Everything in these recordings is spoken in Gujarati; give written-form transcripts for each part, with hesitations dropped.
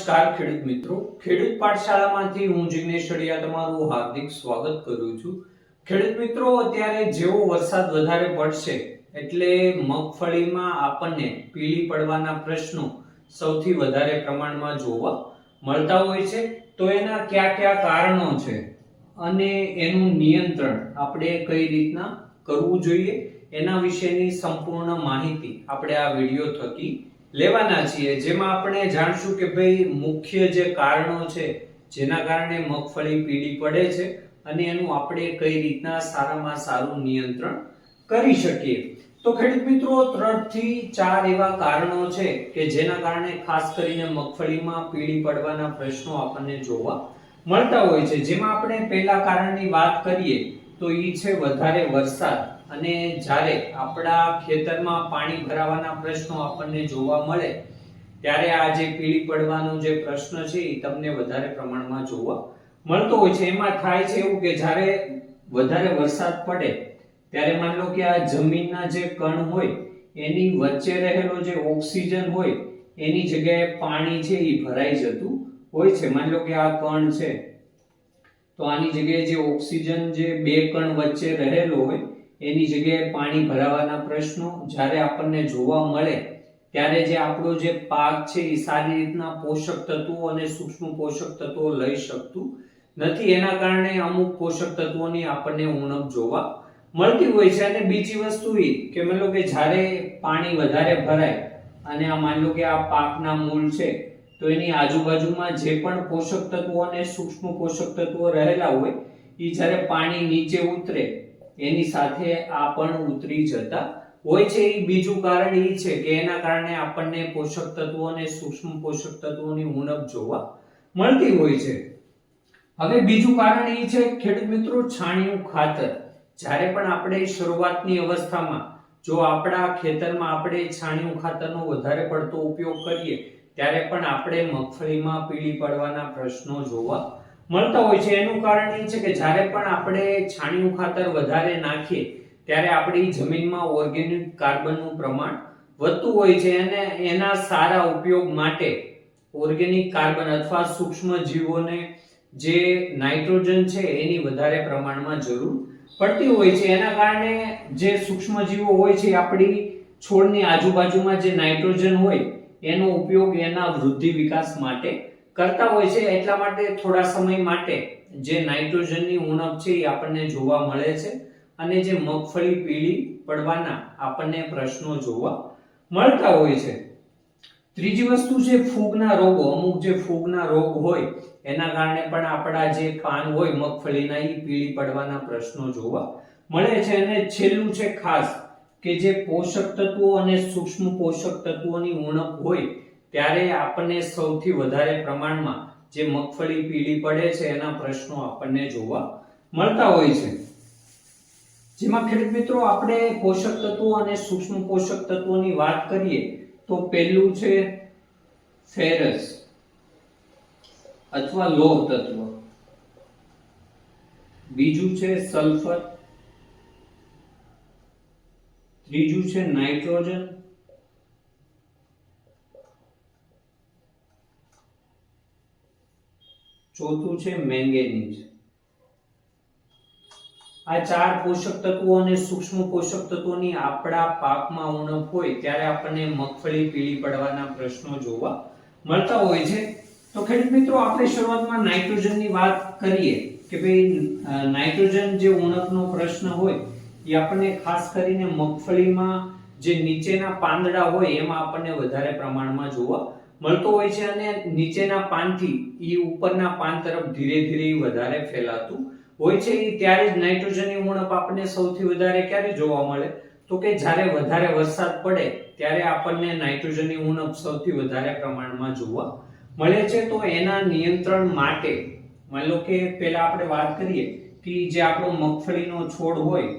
નમસ્કાર ખેડૂત મિત્રો, ખેડૂત પાઠશાળામાંથી હું જિગ્નેશ અડિયા તમારું હાર્દિક સ્વાગત કરું છું। ખેડૂત મિત્રો, અત્યારે જેવો વરસાદ વધારે પડશે એટલે મગફળીમાં આપણને પીળી પડવાના પ્રશ્નો સૌથી વધારે પ્રમાણમાં જોવા મળતા હોય છે। તો એના કયા કયા કારણો છે અને એનું નિયંત્રણ આપણે કઈ રીતના કરવું જોઈએ એના વિશેની સંપૂર્ણ માહિતી આપણે આ વિડિયો થકી લેવાના છીએ, જેમાં આપણે જાણશું કે ભાઈ મુખ્ય જે કારણો છે જેના કારણે મગફળી પીળી પડે છે અને એનું આપણે કઈ રીતના સારામાં સારું નિયંત્રણ કરી શકીએ। તો ખેડૂત મિત્રો, 3 થી 4 એવા કારણો છે કે જેના કારણે ખાસ કરીને મગફળીમાં પીળી પડવાના પ્રશ્નો આપણને જોવા મળતા હોય છે। જેમાં આપણે પહેલા કારણની વાત કરીએ તો ઈ છે વધારે વરસાદ, અને જ્યારે આપણા ખેતરમાં પાણી ભરાવાના પ્રશ્નો આપણને જોવા મળે ત્યારે આ જે પીળી પડવાનો જે પ્રશ્ન છે એ તમને વધારે પ્રમાણમાં જોવા મળતો હોય છે। એમાં થાય છે એવું કે જ્યારે વધારે વરસાદ પડે ત્યારે માન લો કે આ જમીનના જે કણ હોય એની વચ્ચે રહેલો જે ઓક્સિજન હોય એની જગ્યાએ પાણી છે એ ભરાઈ જતું હોય છે। માન લો કે આ કણ છે તો આની જગ્યાએ જે ઓક્સિજન જે બે કણ વચ્ચે રહેલો હોય એની જગ્યાએ પાણી ભરાવાના પ્રશ્નો જ્યારે આપણને જોવા મળે ત્યારે જે આપણો જે પાક છે એ સારી રીતના પોષક તત્વો અને સૂક્ષ્મ પોષક તત્વો લઈ શકતું નથી। એના કારણે અમુક પોષક તત્વોની આપણને ઉણપ જોવા મળતી હોય છે। અને બીજી વસ્તુ એ કે માન લો કે જ્યારે પાણી વધારે ભરાય અને આ માન લો કે આ પાકના મૂળ છે તો એની આજુબાજુમાં જે પણ પોષક તત્વો અને સૂક્ષ્મ પોષક તત્વો રહેલા હોય એ જ્યારે પાણી નીચે ઉતરે એની સાથે આ પણ ઉતરી જતા હોય છે। એ બીજું કારણ એ છે કે એના કારણે આપણને પોષક તત્વો અને સૂક્ષ્મ પોષક તત્વોની ઉણપ જોવા મળતી હોય છે। હવે બીજું કારણ એ છે ખેડૂત મિત્રો, છાણિયું ખાતર। જ્યારે પણ આપણે શરૂઆતની અવસ્થામાં જો આપણા ખેતરમાં આપણે છાણિયું ખાતરનો વધારે પડતો ઉપયોગ કરીએ ત્યારે પણ આપણે મગફળીમાં પીળી પડવાના પ્રશ્નો જોવા મળતા હોય છે। એનું કારણ એ છે કે જ્યારે પણ આપણે છાણિયું ખાતર વધારે નાખીએ ત્યારે આપણી જમીનમાં ઓર્ગેનિક કાર્બનનું પ્રમાણ વધતું હોય છે અને એના સારા ઉપયોગ માટે ઓર્ગેનિક કાર્બન અથવા સૂક્ષ્મ જીવોને જે નાઇટ્રોજન છે એની વધારે પ્રમાણમાં જરૂર પડતી હોય છે। એના કારણે જે સૂક્ષ્મ જીવો હોય છે આપણી છોડની આજુબાજુમાં જે નાઇટ્રોજન હોય એનો ઉપયોગ એના વૃદ્ધિ વિકાસ માટે કરતા હોય છે। એટલા માટે થોડા સમય માટે જે નાઇટ્રોજનની ઉણપ છે એ આપણને જોવા મળે છે અને જે મગફળી પીળી પડવાના આપણને પ્રશ્નો જોવા મળતા હોય છે। ત્રીજી વસ્તુ છે ફૂગના રોગો। અમુક જે ફૂગના રોગ હોય એના કારણે પણ આપણા જે પાન હોય મગફળીના એ પીળી પડવાના પ્રશ્નો જોવા મળે છે। અને છેલ્લું છે ખાસ કે જે પોષક તત્વો અને સૂક્ષ્મ પોષક તત્વોની ઉણપ હોય ત્યારે આપણને સૌથી વધારે પ્રમાણમાં જે મગફળી પીળી પડે છે એના પ્રશ્નો આપણને જોવા મળતા હોય છે। જેમાં ખેડૂત મિત્રો, આપણે પોષક તત્વો અને સૂક્ષ્મ પોષક તત્વોની વાત કરીએ તો પહેલું છે ફેરસ અથવા લોહ તત્વ, બીજું છે સલ્ફર, ત્રીજું છે નાઇટ્રોજન, ચોથું છે મેંગેનીઝ। આ 4 પોષક તત્વો અને સૂક્ષ્મ પોષક તત્વોની આપણા પાકમાં ઉણપ હોય ત્યારે આપણને મગફળી પીળી પડવાના પ્રશ્નો જોવા મળતા હોય છે। તો ખેડૂત મિત્રો, આપણે શરૂઆતમાં નાઇટ્રોજનની વાત કરીએ કે ભાઈ નાઇટ્રોજન જે ઉણપનો પ્રશ્ન હોય એ આપણને ખાસ કરીને મગફળીમાં જે નીચેના પાંદડા હોય એમાં આપણને વધારે પ્રમાણમાં જોવા મળતો હોય છે અને નીચેના પાનથી એ ઉપરના પાન તરફ ધીરે ધીરે વધારે ફેલાતું હોય છે। ત્યારે જ નાઇટ્રોજનની ઉણપ આપણને સૌથી વધારે ક્યારે જોવા મળે તો કે જ્યારે વધારે વરસાદ પડે ત્યારે આપણને નાઇટ્રોજનની ઉણપ સૌથી વધારે પ્રમાણમાં જોવા મળે છે। તો એના નિયંત્રણ માટે માની લો કે પહેલા આપણે વાત કરીએ કે જે આપણો મગફળીનો છોડ હોય,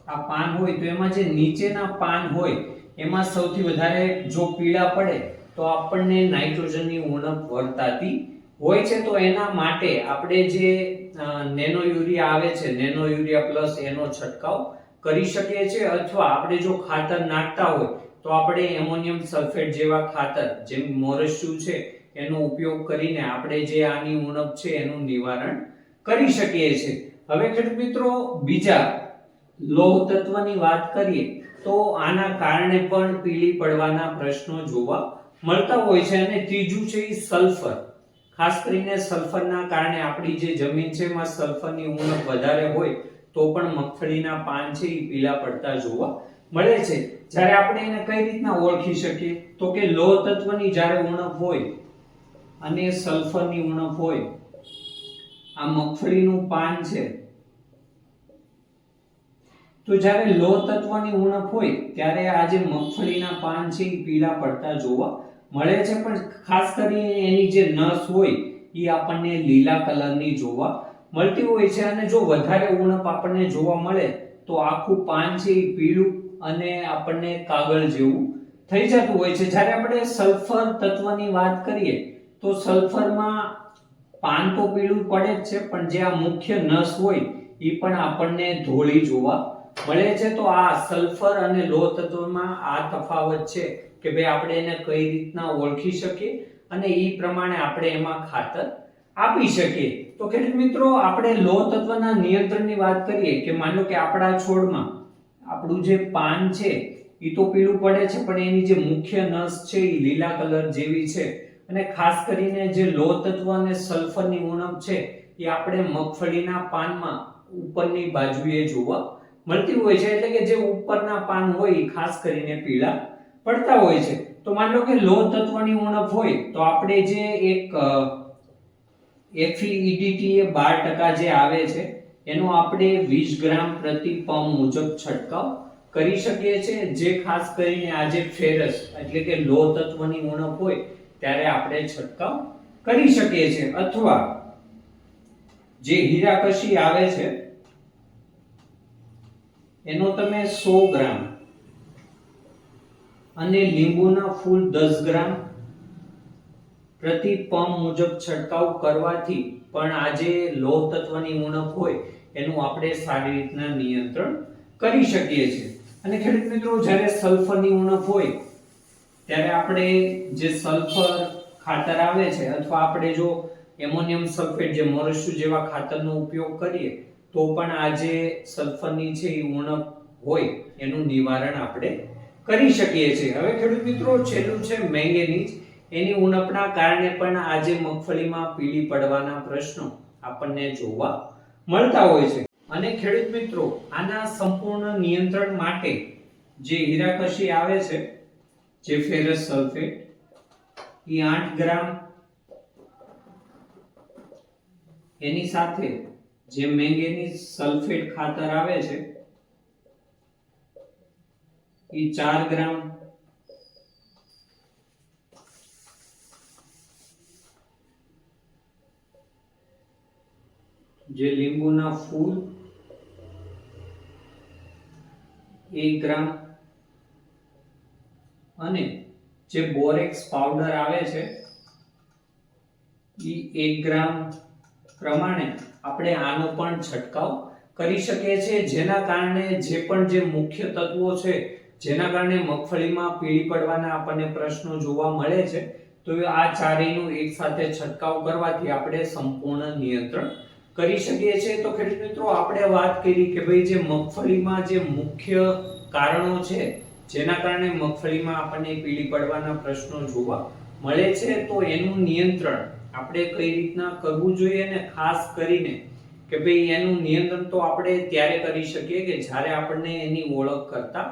આ પાન હોય તો એમાં જે નીચેના પાન હોય એમાં સૌથી વધારે જો પીળા પડે તો આપણને નાઇટ્રોજનની ઉણપ વર્તાતી હોય છે। તો એના માટે આપણે જે નેનો યુરિયા આવે છે, નેનો યુરિયા પ્લસ એનો છંટકાવ કરી શકીએ છીએ, અથવા આપણે જો ખાતર નાખતા હોય તો તો આપણે એમોનિયમ સલ્ફેટ જેવા ખાતર જેમ મોરસ્યું છે એનો ઉપયોગ કરીને આપણે જે આની ઉણપ છે એનું નિવારણ કરી શકીએ છીએ. હવે ખેડૂત મિત્રો બીજા લોહ તત્વની વાત કરીએ તો આના કારણે પણ પીળી પડવાના પ્રશ્નો જોવા મળતા હોય છે. અને ત્રીજું છે એ સલ્ફર. ખાસ કરીને સલ્ફરના કારણે આપણી જે જમીન છે એમાં સલ્ફરની ઉણપ વધારે હોય તો પણ મગફળીના પાન છે એ પીળા પડતા જોવા મળે છે. જ્યારે આપણે એને કઈ રીતના ઓળખી શકીએ તો કે લોહ તત્વની જ્યારે ઉણપ હોય અને સલ્ફરની ઉણપ હોય, આ મગફળીનું પાન છે તો જ્યારે લોહ તત્વની ઉણપ હોય ત્યારે આ જે મગફળીના પાન છે એ પીળા પડતા જોવા મળે છે. પણ ખાસ કરીને એની જે નસ હોય એ આપણને લીલા કલરની જોવા મળતી હોય છે. અને જો વધારે ઉણપ આપણને જોવા મળે તો આખું પાન છે એ પીળું અને આપણને કાગળ જેવું થઈ જતું હોય છે. જ્યારે આપણે સલ્ફર તત્વની વાત કરીએ તો સલ્ફરમાં પાન તો પીળું પડે જ છે, પણ જે આ મુખ્ય નસ હોય એ પણ આપણને ધોળી જોવા મળે છે. તો આ સલ્ફર અને લોહ તત્વમાં આ તફાવત છે કે ભાઈ આપણે એને કઈ રીતના ઓળખી શકીએ અને એ પ્રમાણે આપણે એમાં ખાતર આપી શકીએ. તો ખેડૂત મિત્રો આપણે લોહ તત્વના નિયંત્રણની વાત કરીએ કે માનો કે આપણા છોડમાં આપણું જે પાન છે એ તો પીળું પડે છે, પણ એની જે મુખ્ય નસ છે એ લીલા કલર જેવી છે. અને ખાસ કરીને જે લોહ તત્વ અને સલ્ફરની ઉણપ છે એ આપણે મગફળીના પાનમાં ઉપરની બાજુએ જોવા મળતી હોય છે. એટલે કે જે ઉપરના પાન હોય ખાસ કરીને પીળા પડતા હોય છે. તો માની લો કે લોહ તત્વની ઉણપ હોય તો આપણે જે એક FeEDTA 12% જે આવે છે એનો આપણે 20 ગ્રામ પ્રતિ પંપ મુજબ છંટકાવ કરી શકીએ છીએ. જે ખાસ કરીને આ જે ફેરસ એટલે કે લોહ તત્વની ઉણપ હોય ત્યારે આપણે છંટકાવ કરી શકીએ છીએ. અથવા જે હીરાકશી આવે છે એનો તમે 100 ગ્રામ અને લીંબુના ફૂલ 10 ગ્રામ પ્રતિ પંપ મુજબ છંટકાવ કરવાથી પણ આ જે લોહ તત્વની ઉણપ હોય એનું આપણે સારી રીતના નિયંત્રણ કરી શકીએ છીએ. અને ખેડૂત મિત્રો જ્યારે સલ્ફરની ઉણપ હોય ત્યારે આપણે જે સલ્ફર ખાતર આવે છે અથવા આપણે જો એમોનિયમ સલ્ફેટ જે મોરસ્યું જેવા ખાતરનો ઉપયોગ કરીએ તો પણ આ જે સલ્ફરની છે એ ઉણપ હોય એનું નિવારણ આપણે કરી શકીએ છીએ. હવે ખેડૂત મિત્રો છેલ્લું છે મેંગેનીઝ. એની ઉણપના કારણે પણ આજે મગફળીમાં પીળી પડવાના પ્રશ્નો આપણને જોવા મળતા હોય છે. અને ખેડૂત મિત્રો આના સંપૂર્ણ નિયંત્રણ માટે જે હીરાકશી આવે છે જે ફેરસ સલ્ફેટ એ 8 ગ્રામ એની સાથે જે મેંગેનીઝ સલ્ફેટ ખાતર આવે છે એ 4 ગ્રામ જે લીંબુના ફૂલ 1 ગ્રામ અને જે બોરેક્સ પાવડર આવે છે એ 1 ગ્રામ પ્રમાણે આપણે આનો પણ છંટકાવ કરી શકીએ છીએ. જેના કારણે જે પણ જે મુખ્ય તત્વો છે જેના કારણે મગફળીમાં પીળી પડવાના આપણને પ્રશ્નો જોવા મળે છે તો આ ચારેયનું એક સાથે છંટકાવ કરવાથી આપણે સંપૂર્ણ નિયંત્રણ કરી શકીએ છીએ. તો ખેડૂત મિત્રો આપણે વાત કરી કે ભાઈ જે મગફળીમાં જે મુખ્ય કારણો છે જેના કારણે મગફળીમાં આપણને પીળી પડવાના પ્રશ્નો જોવા મળે છે તો એનું નિયંત્રણ આપણે કઈ રીતના કરવું જોઈએ. અને ખાસ કરીને કે ભાઈ એનું નિયંત્રણ તો આપણે ત્યારે કરી શકીએ કે જ્યારે આપણને એની ઓળખ કરતા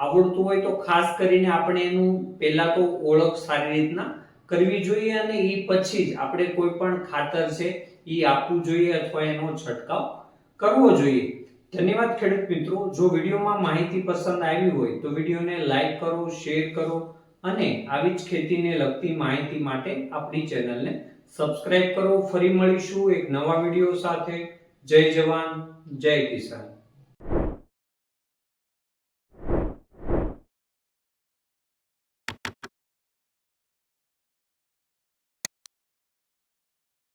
આવડતું હોય. તો ખાસ કરીને આપણે એનું પહેલા તો ઓળખ સારી રીતના કરવી જોઈએ અને એ પછી જ આપણે કોઈ પણ ખાતર છે એ આપવું જોઈએ અથવા એનો છંટકાવ કરવો જોઈએ. ધન્યવાદ ખેડૂત મિત્રો. જો વિડીયોમાં માહિતી પસંદ આવી હોય તો વિડીયોને લાઈક કરો, શેર કરો અને આવી જ ખેતીને લગતી માહિતી માટે આપણી ચેનલને સબસ્ક્રાઇબ કરો. ફરી મળીશું એક નવા વિડીયો સાથે. જય જવાન, જય કિસાન.